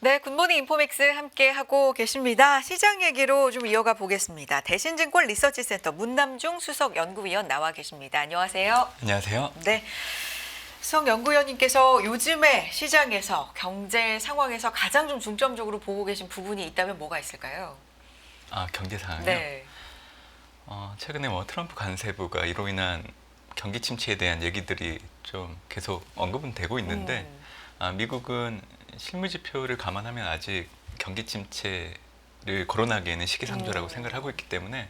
네, 굿모닝 인포맥스 함께 하고 계십니다. 시장 얘기로 좀 이어가 보겠습니다. 대신증권 리서치센터 문남중 수석 연구위원 나와 계십니다. 안녕하세요. 안녕하세요. 네. 수석 연구위원님께서 요즘에 시장에서 경제 상황에서 가장 좀 중점적으로 보고 계신 부분이 있다면 뭐가 있을까요? 경제 상황이요? 네. 최근에 트럼프 관세부가 이로 인한 경기 침체에 대한 얘기들이 좀 계속 언급은 되고 있는데 미국은 실물 지표를 감안하면 아직 경기 침체를 거론하기에는 시기상조라고 생각을 하고 있기 때문에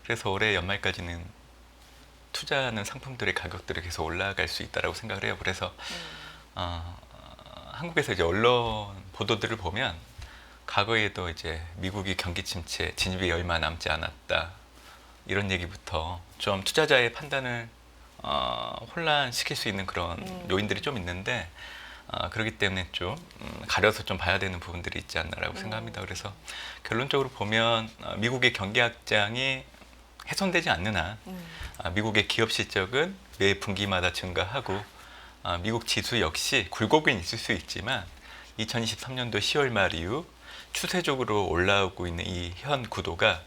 그래서 올해 연말까지는 투자하는 상품들의 가격들이 계속 올라갈 수 있다라고 생각을 해요. 그래서 한국에서 이제 언론 보도들을 보면 과거에도 이제 미국이 경기 침체 진입이 얼마 남지 않았다 이런 얘기부터 좀 투자자의 판단을 혼란시킬 수 있는 그런 요인들이 좀 있는데 그렇기 때문에 좀 가려서 좀 봐야 되는 부분들이 있지 않나라고 생각합니다. 그래서 결론적으로 보면 미국의 경기 확장이 훼손되지 않는 한 미국의 기업 실적은 매 분기마다 증가하고 미국 지수 역시 굴곡은 있을 수 있지만 2023년도 10월 말 이후 추세적으로 올라오고 있는 이 현 구도가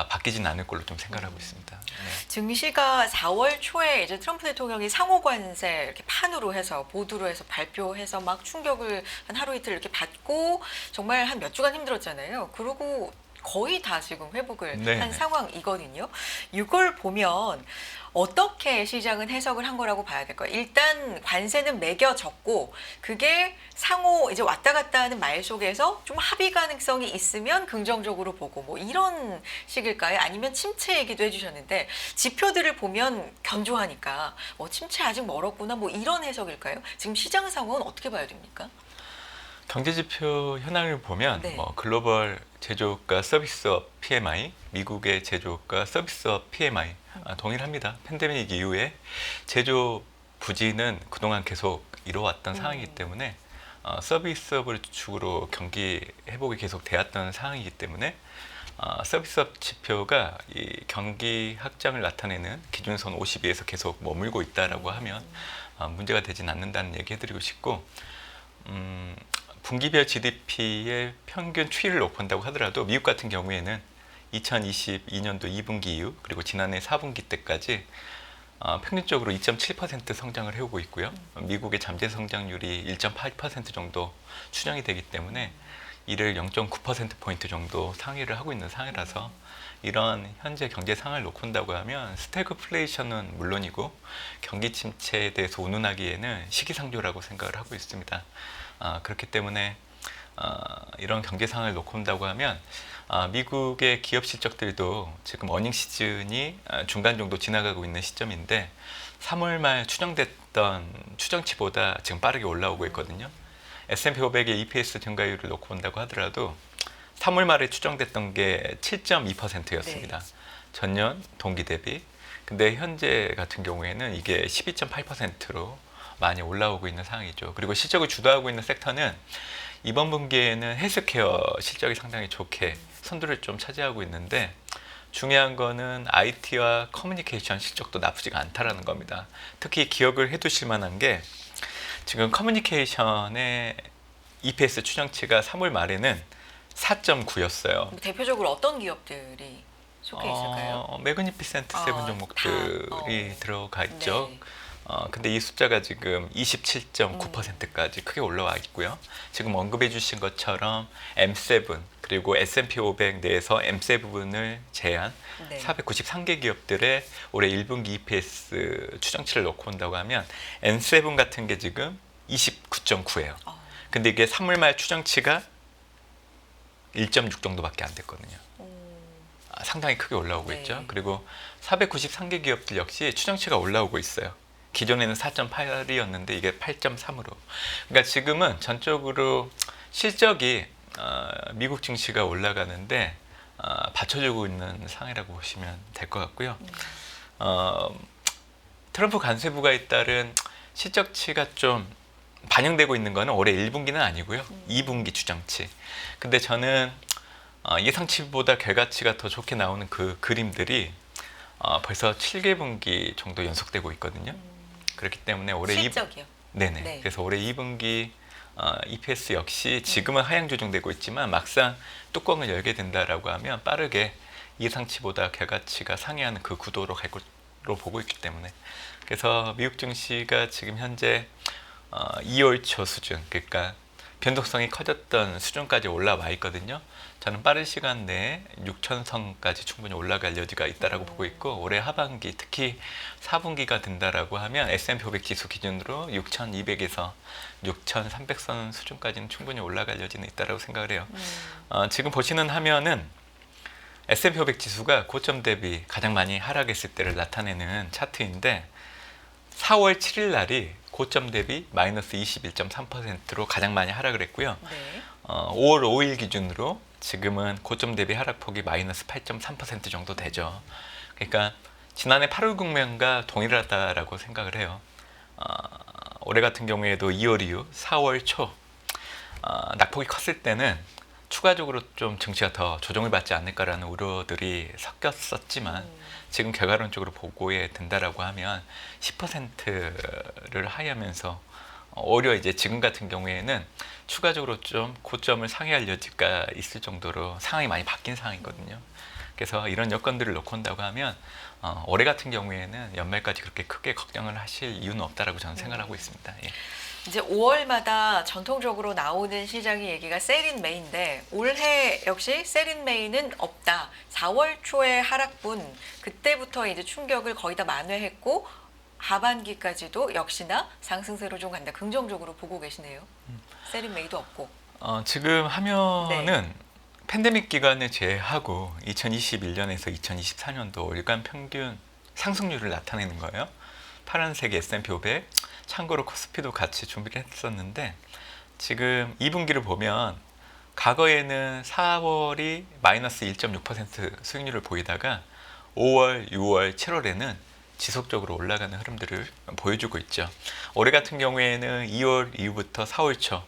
바뀌진 않을 걸로 좀 생각하고 있습니다. 네. 증시가 4월 초에 이제 트럼프 대통령이 상호 관세 이렇게 판으로 해서 보도로 해서 발표해서 막 충격을 한 하루 이틀 이렇게 받고 정말 한 몇 주간 힘들었잖아요. 그러고 거의 다 지금 회복을 네. 한 상황이거든요. 이걸 보면 어떻게 시장은 해석을 한 거라고 봐야 될까요? 일단 관세는 매겨졌고 그게 상호 이제 왔다 갔다 하는 말 속에서 좀 합의 가능성이 있으면 긍정적으로 보고 뭐 이런 식일까요? 아니면 침체 얘기도 해주셨는데 지표들을 보면 견조하니까 침체 아직 멀었구나 뭐 이런 해석일까요? 지금 시장 상황은 어떻게 봐야 됩니까? 경제지표 현황을 보면 네. 글로벌 제조업과 서비스업 PMI, 미국의 제조업과 서비스업 PMI 동일합니다. 팬데믹 이후에 제조 부진은 그동안 계속 이뤄왔던 상황이기 때문에 서비스업을 주축으로 경기 회복이 계속 되었던 상황이기 때문에 서비스업 지표가 이 경기 확장을 나타내는 기준선 52에서 계속 머물고 있다라고 하면 문제가 되진 않는다는 얘기 해드리고 싶고 분기별 GDP의 평균 추이를 높인다고 하더라도 미국 같은 경우에는 2022년도 2분기 이후 그리고 지난해 4분기 때까지 평균적으로 2.7% 성장을 해오고 있고요. 미국의 잠재 성장률이 1.8% 정도 추정이 되기 때문에 이를 0.9%포인트 정도 상회를 하고 있는 상황이라서 이런 현재 경제 상황을 놓고 본다고 하면 스태그플레이션은 물론이고 경기 침체에 대해서 운운하기에는 시기상조라고 생각을 하고 있습니다. 그렇기 때문에 이런 경제 상황을 놓고 본다고 하면 미국의 기업 실적들도 지금 어닝 시즌이 중간 정도 지나가고 있는 시점인데 3월 말 추정됐던 추정치보다 지금 빠르게 올라오고 있거든요. S&P 500의 EPS 증가율을 놓고 본다고 하더라도 3월 말에 추정됐던 게 7.2%였습니다. 네. 전년 동기 대비. 근데 현재 같은 경우에는 이게 12.8%로 많이 올라오고 있는 상황이죠. 그리고 실적을 주도하고 있는 섹터는 이번 분기에는 헬스케어 실적이 상당히 좋게 선두를 좀 차지하고 있는데 중요한 거는 IT와 커뮤니케이션 실적도 나쁘지가 않다라는 겁니다. 특히 기억을 해두실 만한 게 지금 커뮤니케이션의 EPS 추정치가 3월 말에는 4.9였어요. 대표적으로 어떤 기업들이 속해 있을까요? 매그니피센트 세븐 종목들이 들어가 있죠. 네. 근데 이 숫자가 지금 27.9%까지 크게 올라와 있고요. 지금 언급해 주신 것처럼 M7 그리고 S&P 500 내에서 M7을 제한 네. 493개 기업들의 올해 1분기 EPS 추정치를 놓고 본다고 하면 N7 같은 게 지금 29.9예요. 근데 이게 3월 말 추정치가 1.6 정도밖에 안 됐거든요. 상당히 크게 올라오고 네. 있죠. 그리고 493개 기업들 역시 추정치가 올라오고 있어요. 기존에는 4.8이었는데 이게 8.3으로. 그러니까 지금은 전적으로 실적이 미국 증시가 올라가는데 받쳐주고 있는 상황이라고 보시면 될 것 같고요. 트럼프 관세부가에 따른 실적치가 좀 반영되고 있는 거는 올해 1분기는 아니고요. 2분기 추정치. 근데 저는 예상치보다 결과치가 더 좋게 나오는 그 그림들이 벌써 7개분기 정도 연속되고 있거든요. 그렇기 때문에 올해 실적이요? 네네. 네. 그래서 올해 2분기 EPS 역시 지금은 하향 조정되고 있지만 막상 뚜껑을 열게 된다라고 하면 빠르게 예상치보다 결과치가 상회하는 그 구도로 갈 것으로 보고 있기 때문에 그래서 미국 증시가 지금 현재 2월 초 수준 그러니까 변동성이 커졌던 수준까지 올라와 있거든요. 저는 빠른 시간 내에 6천선까지 충분히 올라갈 여지가 있다라고 보고 있고 올해 하반기 특히 4분기가 된다라고 하면 S&P 500 지수 기준으로 6,200에서 6,300선 수준까지는 충분히 올라갈 여지는 있다라고 생각을 해요. 지금 보시는 화면은 S&P 500 지수가 고점 대비 가장 많이 하락했을 때를 나타내는 차트인데 4월 7일 날이 고점 대비 마이너스 21.3%로 가장 많이 하락을 했고요. 네. 5월 5일 기준으로 지금은 고점 대비 하락폭이 마이너스 8.3% 정도 되죠. 그러니까 지난해 8월 국면과 동일하다라고 생각을 해요. 올해 같은 경우에도 2월 이후 4월 초 낙폭이 컸을 때는 추가적으로 좀 증시가 더 조정을 받지 않을까라는 우려들이 섞였었지만 지금 결과론적으로 보고에 된다라고 하면 10%를 하회하면서 오히려 이제 지금 같은 경우에는 추가적으로 좀 고점을 상회할 여지가 있을 정도로 상황이 많이 바뀐 상황이거든요. 그래서 이런 여건들을 놓고 온다고 하면 올해 같은 경우에는 연말까지 그렇게 크게 걱정을 하실 이유는 없다라고 저는 생각하고 있습니다. 예. 이제 5월마다 전통적으로 나오는 시장의 얘기가 셀인 메이인데 올해 역시 셀인 메이는 없다. 4월 초의 하락분 그때부터 이제 충격을 거의 다 만회했고 하반기까지도 역시나 상승세로 좀 간다. 긍정적으로 보고 계시네요. 셀인 메이도 없고. 지금 화면은 네. 팬데믹 기간을 제외하고 2021년에서 2024년도 월간 평균 상승률을 나타내는 거예요. 파란색이 S&P 500, 참고로 코스피도 같이 준비를 했었는데 지금 2분기를 보면 과거에는 4월이 마이너스 1.6% 수익률을 보이다가 5월, 6월, 7월에는 지속적으로 올라가는 흐름들을 보여주고 있죠. 올해 같은 경우에는 2월 이후부터 4월 초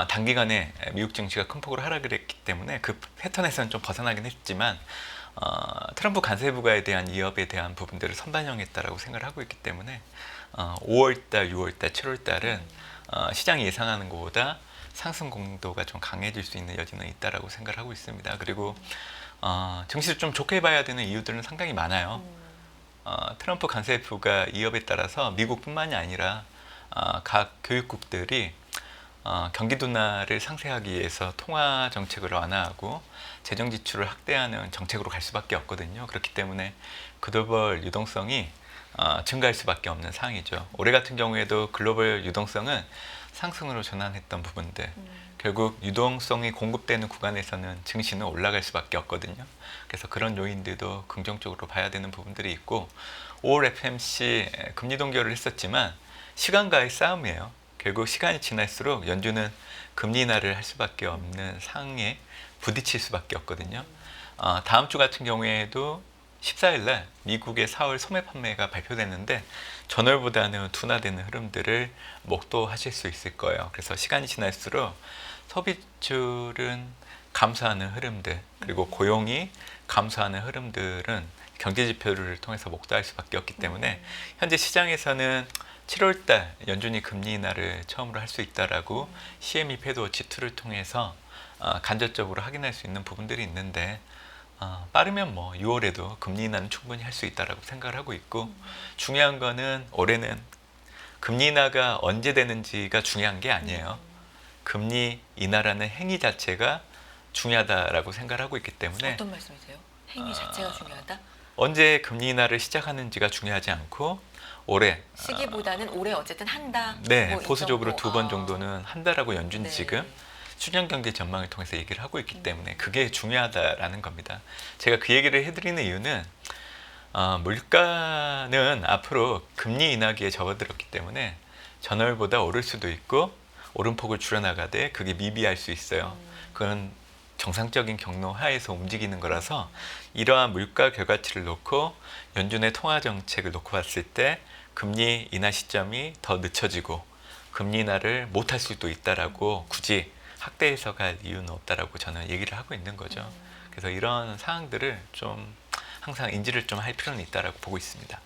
단기간에 미국 증시가 큰 폭으로 하락을 했기 때문에 그 패턴에서는 좀 벗어나긴 했지만 트럼프 관세 부과에 대한 위협에 대한 부분들을 선반영했다라고 생각을 하고 있기 때문에 5월달, 6월달, 7월달은 시장이 예상하는 것보다 상승 공도가 좀 강해질 수 있는 여지는 있다라고 생각을 하고 있습니다. 그리고 증시를 좀 좋게 봐야 되는 이유들은 상당히 많아요. 트럼프 관세 부과 위협에 따라서 미국뿐만이 아니라 각 교육국들이 경기 둔화를 상쇄하기 위해서 통화 정책을 완화하고 재정 지출을 확대하는 정책으로 갈 수밖에 없거든요. 그렇기 때문에 글로벌 유동성이 증가할 수밖에 없는 상황이죠. 올해 같은 경우에도 글로벌 유동성은 상승으로 전환했던 부분들 결국 유동성이 공급되는 구간에서는 증시는 올라갈 수밖에 없거든요. 그래서 그런 요인들도 긍정적으로 봐야 되는 부분들이 있고 5월 FMC 금리 동결을 했었지만 시간과의 싸움이에요. 결국 시간이 지날수록 연준은 금리 인하를 할 수밖에 없는 상황에 부딪힐 수밖에 없거든요. 다음 주 같은 경우에도 14일 날 미국의 4월 소매 판매가 발표됐는데 전월보다는 둔화되는 흐름들을 목도하실 수 있을 거예요. 그래서 시간이 지날수록 소비줄은 감소하는 흐름들 그리고 고용이 감소하는 흐름들은 경제 지표를 통해서 목도할 수밖에 없기 때문에 현재 시장에서는 7월달 연준이 금리 인하를 처음으로 할 수 있다라고 CME 패드워치 2를 통해서 간접적으로 확인할 수 있는 부분들이 있는데 빠르면 뭐 6월에도 금리 인하는 충분히 할 수 있다라고 생각을 하고 있고 중요한 거는 올해는 금리 인하가 언제 되는지가 중요한 게 아니에요. 금리 인하라는 행위 자체가 중요하다라고 생각을 하고 있기 때문에 어떤 말씀이세요? 행위 자체가 중요하다? 언제 금리 인하를 시작하는지가 중요하지 않고 올해 시기보다는 올해 어쨌든 한다. 네, 뭐이 보수적으로 정도. 2번 정도는 한다라고 연준 네. 지금 수년 경제 전망을 통해서 얘기를 하고 있기 때문에 그게 중요하다라는 겁니다. 제가 그 얘기를 해드리는 이유는 물가는 앞으로 금리 인하기에 접어들었기 때문에 전월보다 오를 수도 있고 오름폭을 줄여나가되 그게 미비할 수 있어요. 그건 정상적인 경로 하에서 움직이는 거라서 이러한 물가 결과치를 놓고 연준의 통화 정책을 놓고 봤을 때 금리 인하 시점이 더 늦춰지고 금리 인하를 못할 수도 있다라고 굳이 확대해서 갈 이유는 없다라고 저는 얘기를 하고 있는 거죠. 그래서 이런 사항들을 좀 항상 인지를 좀 할 필요는 있다라고 보고 있습니다.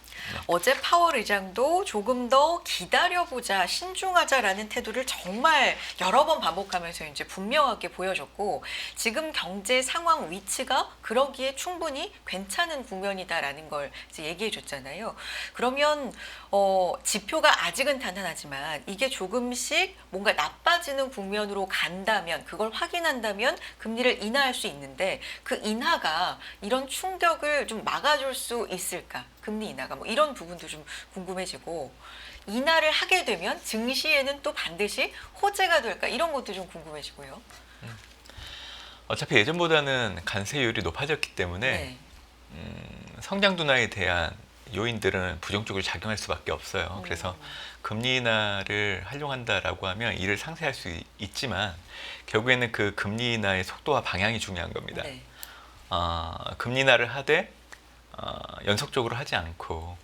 어제 파월 의장도 조금 더 기다려보자, 신중하자라는 태도를 정말 여러 번 반복하면서 이제 분명하게 보여줬고, 지금 경제 상황 위치가 그러기에 충분히 괜찮은 국면이다라는 걸 이제 얘기해 줬잖아요. 그러면 지표가 아직은 단단하지만 이게 조금씩 뭔가 나빠지는 국면으로 간다면, 그걸 확인한다면 금리를 인하할 수 있는데, 그 인하가 이런 충격을 좀 막아줄 수 있을까? 금리 인하가 뭐 이런 부분도 좀 궁금해지고, 인하를 하게 되면 증시에는 또 반드시 호재가 될까? 이런 것도 좀 궁금해지고요. 어차피 예전보다는 관세율이 높아졌기 때문에 네. 성장 둔화에 대한 요인들은 부정적으로 작용할 수밖에 없어요. 그래서 금리 인하를 활용한다라고 하면 이를 상쇄할 수 있지만 결국에는 그 금리 인하의 속도와 방향이 중요한 겁니다. 네. 금리 인하를 하되 연속적으로 하지 않고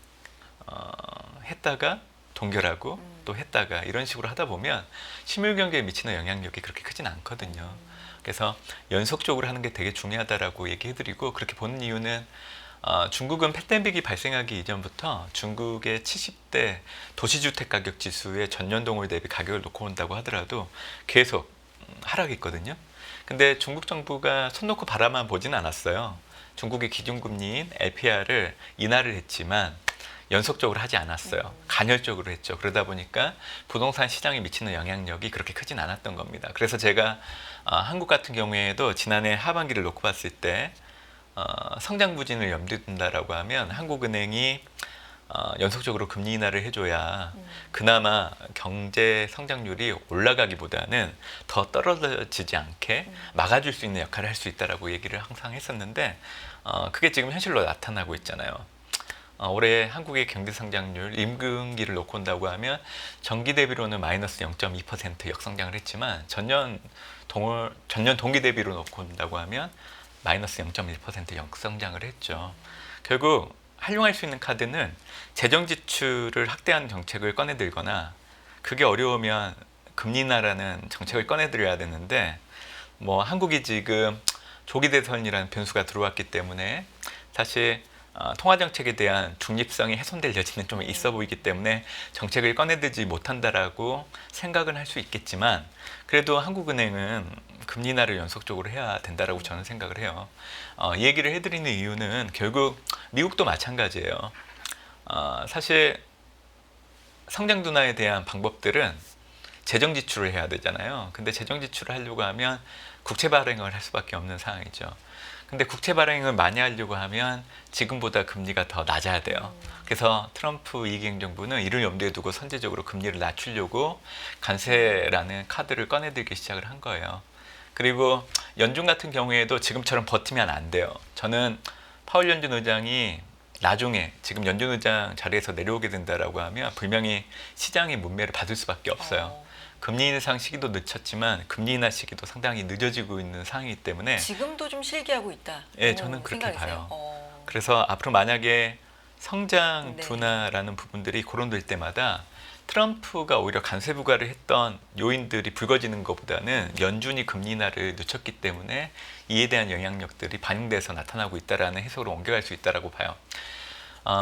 했다가 동결하고 또 했다가 이런 식으로 하다 보면 실물 경제에 미치는 영향력이 그렇게 크진 않거든요. 그래서 연속적으로 하는 게 되게 중요하다라고 얘기해드리고, 그렇게 보는 이유는 중국은 팬데믹이 발생하기 이전부터 중국의 70대 도시주택 가격 지수의 전년 동월 대비 가격을 놓고 온다고 하더라도 계속 하락했거든요. 근데 중국 정부가 손 놓고 바라만 보진 않았어요. 중국의 기준금리인 LPR을 인하를 했지만 연속적으로 하지 않았어요. 간헐적으로 했죠. 그러다 보니까 부동산 시장에 미치는 영향력이 그렇게 크진 않았던 겁니다. 그래서 제가 한국 같은 경우에도 지난해 하반기를 놓고 봤을 때 성장 부진을 염두에 둔다라고 하면 한국은행이 연속적으로 금리 인하를 해줘야 그나마 경제 성장률이 올라가기보다는 더 떨어지지 않게 막아줄 수 있는 역할을 할 수 있다라고 얘기를 항상 했었는데, 그게 지금 현실로 나타나고 있잖아요. 올해 한국의 경제 성장률 1분기를 놓고 온다고 하면 전기 대비로는 마이너스 0.2% 역성장을 했지만 전년 동기 대비로 놓고 온다고 하면 마이너스 0.1% 역성장을 했죠. 결국 활용할 수 있는 카드는 재정 지출을 확대하는 정책을 꺼내들거나, 그게 어려우면 금리 인하라는 정책을 꺼내들여야 되는데, 뭐 한국이 지금 조기 대선이라는 변수가 들어왔기 때문에 사실 통화 정책에 대한 중립성이 훼손될 여지는 좀 있어 보이기 때문에 정책을 꺼내들지 못한다라고 생각은 할 수 있겠지만, 그래도 한국은행은 금리 인하를 연속적으로 해야 된다라고 저는 생각을 해요. 이 얘기를 해드리는 이유는 결국 미국도 마찬가지예요. 사실 성장 둔화에 대한 방법들은 재정 지출을 해야 되잖아요. 근데 재정 지출을 하려고 하면 국채 발행을 할 수밖에 없는 상황이죠. 근데 국채 발행을 많이 하려고 하면 지금보다 금리가 더 낮아야 돼요. 그래서 트럼프 이기행 정부는 이를 염두에 두고 선제적으로 금리를 낮추려고 관세라는 카드를 꺼내들기 시작을 한 거예요. 그리고 연준 같은 경우에도 지금처럼 버티면 안 돼요. 저는 파월 연준 의장이 나중에 지금 연준 의장 자리에서 내려오게 된다라고 하면 분명히 시장의 문매를 받을 수밖에 없어요. 금리 인상 시기도 늦췄지만 금리 인하 시기도 상당히 늦어지고 있는 상황이기 때문에 지금도 좀 실기하고 있다. 예, 저는 그렇게 생각이세요? 봐요. 그래서 앞으로 만약에 성장 네. 둔화라는 부분들이 거론될 때마다 트럼프가 오히려 관세 부과를 했던 요인들이 불거지는 것보다는 연준이 금리 인하를 늦췄기 때문에 이에 대한 영향력들이 반영돼서 나타나고 있다라는 해석으로 옮겨갈 수 있다라고 봐요.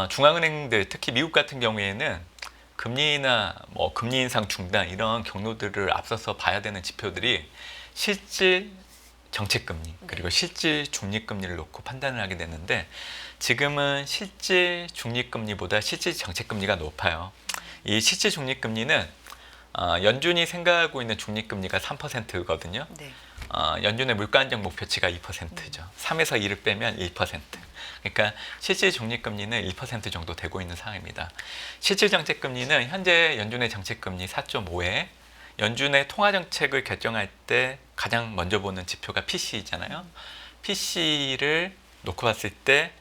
중앙은행들, 특히 미국 같은 경우에는 금리 인하, 금리 인상 중단 이런 경로들을 앞서서 봐야 되는 지표들이 실질 정책금리 그리고 실질 중립금리를 놓고 판단을 하게 되는데, 지금은 실질 중립금리보다 실질 정책금리가 높아요. 이 실질 중립금리는 연준이 생각하고 있는 중립금리가 3%거든요. 네. 연준의 물가 안정 목표치가 2%죠. 3에서 2를 빼면 1%. 그러니까 실질 중립금리는 1% 정도 되고 있는 상황입니다. 실질 정책금리는 현재 연준의 정책금리 4.5에 연준의 통화정책을 결정할 때 가장 먼저 보는 지표가 PC이잖아요. PC를 놓고 봤을 때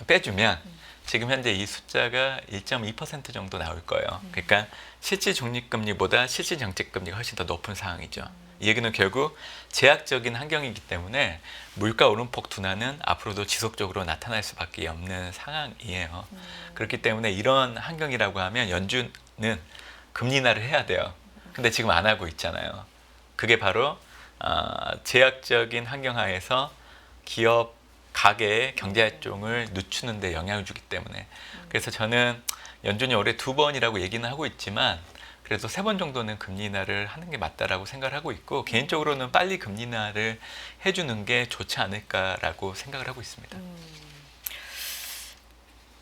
빼주면 지금 현재 이 숫자가 1.2% 정도 나올 거예요. 그러니까 실질 중립금리보다 실질 정책금리가 훨씬 더 높은 상황이죠. 이 얘기는 결국 제약적인 환경이기 때문에 물가 오름폭 둔화는 앞으로도 지속적으로 나타날 수밖에 없는 상황이에요. 그렇기 때문에 이런 환경이라고 하면 연준은 금리 인하를 해야 돼요. 근데 지금 안 하고 있잖아요. 그게 바로 제약적인 환경 하에서 기업 가계의 경제 활동을 늦추는 데 영향을 주기 때문에 그래서 저는 연준이 올해 2번이라고 얘기는 하고 있지만 그래도 3번 정도는 금리 인하를 하는 게 맞다라고 생각을 하고 있고 개인적으로는 빨리 금리 인하를 해주는 게 좋지 않을까라고 생각을 하고 있습니다.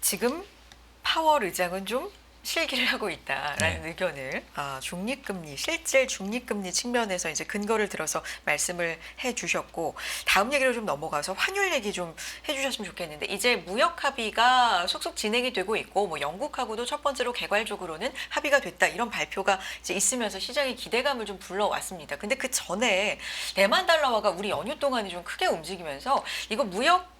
지금 파월 의장은 좀 실기를 하고 있다라는 네. 의견을 중립금리, 실질 중립금리 측면에서 이제 근거를 들어서 말씀을 해주셨고 다음 얘기로 좀 넘어가서 환율 얘기 좀 해주셨으면 좋겠는데 이제 무역 합의가 속속 진행이 되고 있고 뭐 영국하고도 첫 번째로 개괄적으로는 합의가 됐다 이런 발표가 이제 있으면서 시장의 기대감을 좀 불러왔습니다. 근데 그 전에 대만 달러화가 우리 연휴 동안에 좀 크게 움직이면서 이거 무역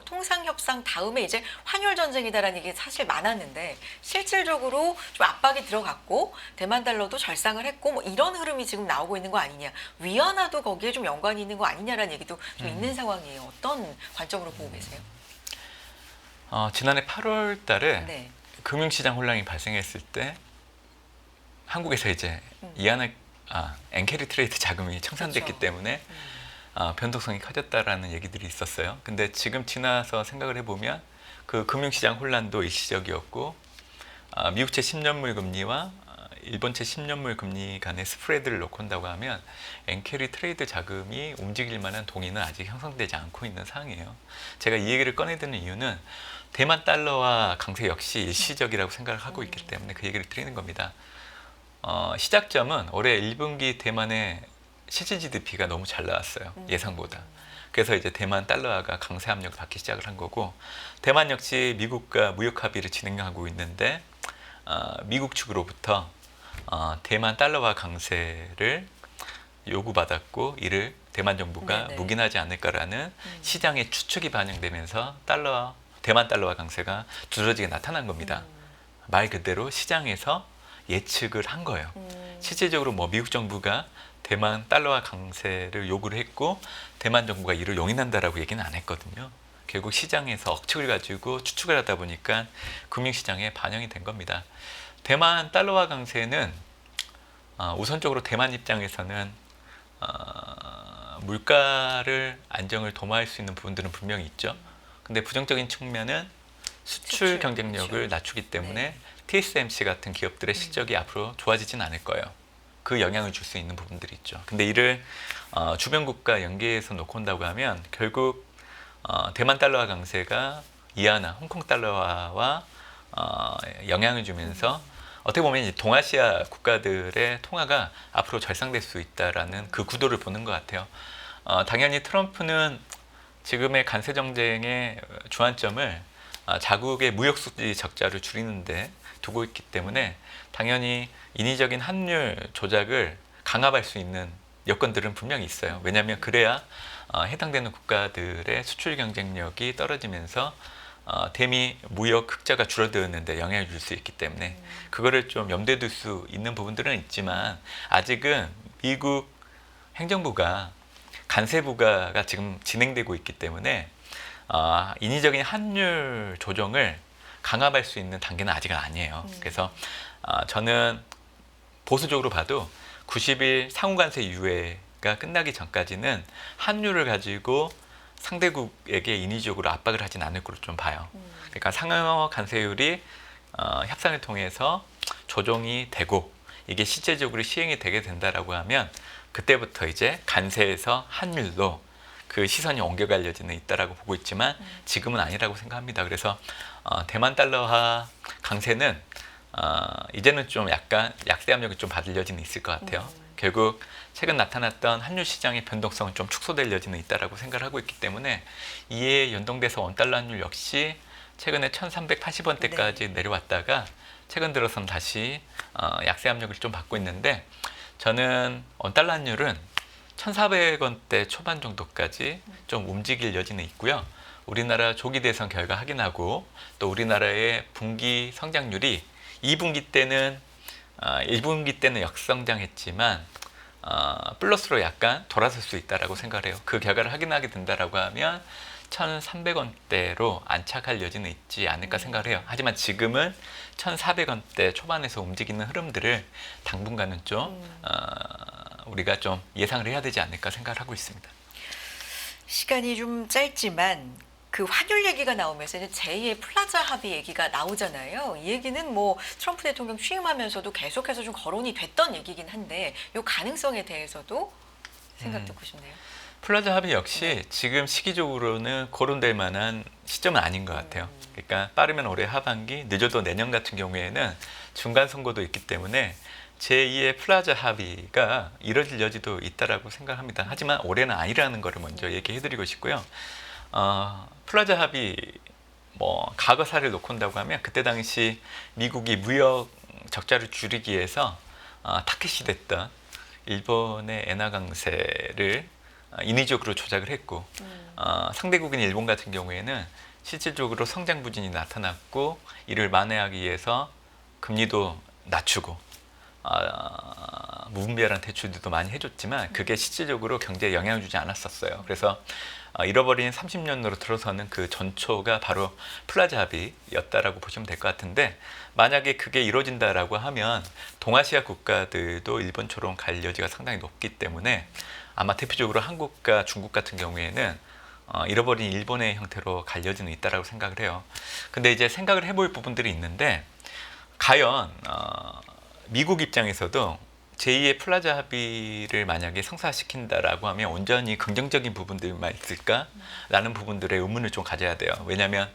통상 협상 다음에 이제 환율 전쟁이다라는 얘기 사실 많았는데 실질적으로 좀 압박이 들어갔고 대만 달러도 절상을 했고 뭐 이런 흐름이 지금 나오고 있는 거 아니냐, 위안화도 거기에 좀 연관이 있는 거 아니냐라는 얘기도 좀 있는 상황이에요. 어떤 관점으로 보고 계세요? 지난해 8월 달에 네. 금융시장 혼란이 발생했을 때 한국에서 이제 엔캐리 트레이드 자금이 청산됐기 그렇죠. 때문에 변동성이 커졌다라는 얘기들이 있었어요. 근데 지금 지나서 생각을 해보면 그 금융시장 혼란도 일시적이었고 미국채 10년물 금리와 일본채 10년물 금리 간의 스프레드를 놓고 한다고 하면 엔캐리 트레이드 자금이 움직일 만한 동의는 아직 형성되지 않고 있는 상황이에요. 제가 이 얘기를 꺼내드는 이유는 대만 달러와 강세 역시 일시적이라고 생각을 하고 있기 때문에 그 얘기를 드리는 겁니다. 시작점은 올해 1분기 대만의 실질 GDP가 너무 잘 나왔어요. 예상보다. 그래서 이제 대만 달러화가 강세 압력을 받기 시작을 한 거고 대만 역시 미국과 무역 합의를 진행하고 있는데 미국 측으로부터 대만 달러화 강세를 요구받았고 이를 대만 정부가 네네. 묵인하지 않을까라는 시장의 추측이 반영되면서 대만 달러화 강세가 두드러지게 나타난 겁니다. 말 그대로 시장에서 예측을 한 거예요. 실질적으로 뭐 미국 정부가 대만 달러화 강세를 요구를 했고 대만 정부가 이를 용인한다라고 얘기는 안 했거든요. 결국 시장에서 억측을 가지고 추측을 하다 보니까 금융시장에 반영이 된 겁니다. 대만 달러화 강세는 우선적으로 대만 입장에서는 물가를 안정을 도모할 수 있는 부분들은 분명히 있죠. 근데 부정적인 측면은 수출 경쟁력을 그렇죠. 낮추기 때문에 네. TSMC 같은 기업들의 실적이 앞으로 좋아지진 않을 거예요. 그 영향을 줄 수 있는 부분들이 있죠. 근데 이를 주변국가 연계해서 놓고 온다고 하면 결국 대만 달러화 강세가 이하나 홍콩 달러화와 영향을 주면서 어떻게 보면 이제 동아시아 국가들의 통화가 앞으로 절상될 수 있다라는 그 구도를 보는 것 같아요. 당연히 트럼프는 지금의 관세 정쟁의 주안점을 자국의 무역 수지 적자를 줄이는데 두고 있기 때문에 당연히 인위적인 환율 조작을 강압할 수 있는 여건들은 분명히 있어요. 왜냐하면 그래야 해당되는 국가들의 수출 경쟁력이 떨어지면서 대미 무역 흑자가 줄어드는데 영향을 줄 수 있기 때문에 그거를 좀 염두에 둘 수 있는 부분들은 있지만 아직은 미국 행정부가 관세 부과가 지금 진행되고 있기 때문에 인위적인 환율 조정을 강압할 수 있는 단계는 아직은 아니에요. 그래서 저는 보수적으로 봐도 90일 상호관세 유예가 끝나기 전까지는 환율을 가지고 상대국에게 인위적으로 압박을 하진 않을 거로 좀 봐요. 그러니까 상호관세율이 협상을 통해서 조정이 되고 이게 실제적으로 시행이 되게 된다라고 하면 그때부터 이제 관세에서 환율로 그 시선이 옮겨갈 여지는 있다라고 보고 있지만 지금은 아니라고 생각합니다. 그래서 대만 달러화 강세는 이제는 좀 약간 약세 압력이 좀 받을 여지는 있을 것 같아요. 결국 최근 나타났던 환율 시장의 변동성은 좀 축소될 여지는 있다라고 생각을 하고 있기 때문에 이에 연동돼서 원달러 환율 역시 최근에 1380원대까지 내려왔다가 최근 들어서는 다시 약세 압력을 좀 받고 있는데 저는 원달러 환율은 1,400원대 초반 정도까지 좀 움직일 여지는 있고요. 우리나라 조기 대선 결과 확인하고 또 우리나라의 분기 성장률이 2분기 때는 1분기 때는 역성장했지만 플러스로 약간 돌아설 수 있다라고 생각을 해요. 그 결과를 확인하게 된다라고 하면 1,300원대로 안착할 여지는 있지 않을까 생각을 해요. 하지만 지금은 1,400원대 초반에서 움직이는 흐름들을 당분간은 좀 우리가 좀 예상을 해야 되지 않을까 생각을 하고 있습니다. 시간이 좀 짧지만 그 환율 얘기가 나오면서 이제 제2의 플라자 합의 얘기가 나오잖아요. 이 얘기는 뭐 트럼프 대통령 취임하면서도 계속해서 좀 거론이 됐던 얘기긴 한데 이 가능성에 대해서도 생각 듣고 싶네요. 플라자 합의 역시 지금 시기적으로는 거론될 만한 시점은 아닌 것 같아요. 그러니까 빠르면 올해 하반기, 늦어도 내년 같은 경우에는 중간 선거도 있기 때문에 제2의 플라자 합의가 이뤄질 여지도 있다라고 생각합니다. 하지만 올해는 아니라는 것을 먼저 얘기해드리고 싶고요. 플라자 합의 뭐 과거 사례를 놓고 온다고 하면 그때 당시 미국이 무역 적자를 줄이기 위해서 타켓이 됐던 일본의 엔화 강세를 인위적으로 조작을 했고 상대국인 일본 같은 경우에는 실질적으로 성장 부진이 나타났고 이를 만회하기 위해서 금리도 낮추고 무분별한 대출들도 많이 해줬지만 그게 실질적으로 경제에 영향을 주지 않았었어요. 그래서 잃어버린 30년으로 들어서는 그 전초가 바로 플라자 합의였다라고 보시면 될 것 같은데 만약에 그게 이루어진다라고 하면 동아시아 국가들도 일본처럼 갈 여지가 상당히 높기 때문에 아마 대표적으로 한국과 중국 같은 경우에는 잃어버린 일본의 형태로 갈 여지는 있다라고 생각을 해요. 근데 이제 생각을 해볼 부분들이 있는데 과연 미국 입장에서도 제2의 플라자 합의를 만약에 성사시킨다라고 하면 온전히 긍정적인 부분들만 있을까라는 부분들의 의문을 좀 가져야 돼요. 왜냐하면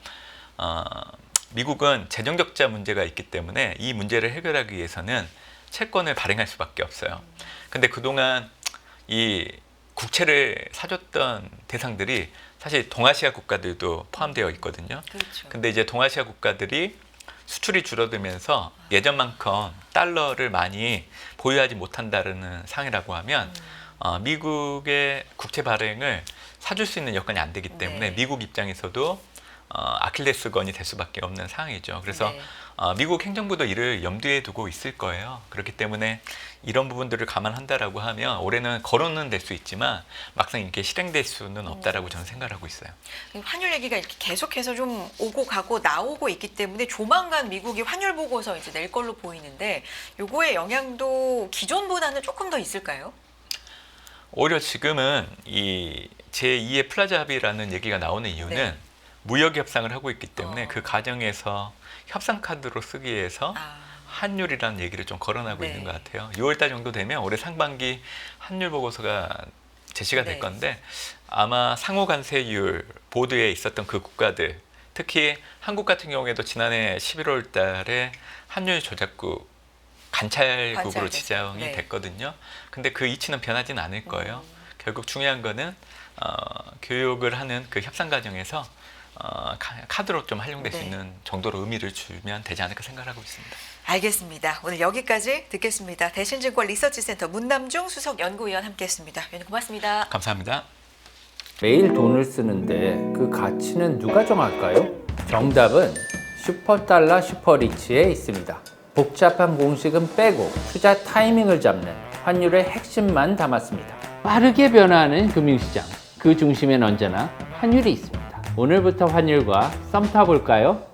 미국은 재정 적자 문제가 있기 때문에 이 문제를 해결하기 위해서는 채권을 발행할 수밖에 없어요. 근데 그동안 이 국채를 사줬던 대상들이 사실 동아시아 국가들도 포함되어 있거든요. 그렇죠. 근데 이제 동아시아 국가들이 수출이 줄어들면서 예전만큼 달러를 많이 보유하지 못한다는 상황이라고 하면 미국의 국채 발행을 사줄 수 있는 여건이 안 되기 때문에 네. 미국 입장에서도 아킬레스건이 될 수밖에 없는 상황이죠. 그래서 네. 미국 행정부도 이를 염두에 두고 있을 거예요. 그렇기 때문에 이런 부분들을 감안한다라고 하면 올해는 거론은 될 수 있지만 막상 이렇게 실행될 수는 없다라고 저는 생각하고 있어요. 환율 얘기가 이렇게 계속해서 좀 오고 가고 나오고 있기 때문에 조만간 미국이 환율 보고서 이제 낼 걸로 보이는데 요거의 영향도 기존보다는 조금 더 있을까요? 오히려 지금은 이 제2의 플라자 합의라는 얘기가 나오는 이유는 네. 무역 협상을 하고 있기 때문에 그 과정에서 협상 카드로 쓰기 위해서 환율이라는 얘기를 좀 거론하고 네. 있는 것 같아요. 6월달 정도 되면 올해 상반기 환율 보고서가 제시가 될 네. 건데 아마 상호 관세율 보드에 있었던 그 국가들 특히 한국 같은 경우에도 지난해 11월 달에 환율 조작국 관찰국으로 관찰됐어요. 지정이 네. 됐거든요. 근데 그 이치는 변하지는 않을 거예요. 결국 중요한 거는 교육을 하는 그 협상 과정에서 카드로 좀 활용될 수 네. 있는 정도로 의미를 주면 되지 않을까 생각하고 있습니다. 알겠습니다. 오늘 여기까지 듣겠습니다. 대신증권 리서치센터 문남중 수석 연구위원 함께했습니다. 위원님 고맙습니다. 감사합니다. 매일 돈을 쓰는데 그 가치는 누가 정할까요? 정답은 슈퍼달러 슈퍼리치에 있습니다. 복잡한 공식은 빼고 투자 타이밍을 잡는 환율의 핵심만 담았습니다. 빠르게 변화하는 금융시장, 그 중심엔 언제나 환율이 있습니다. 오늘부터 환율과 썸 타볼까요?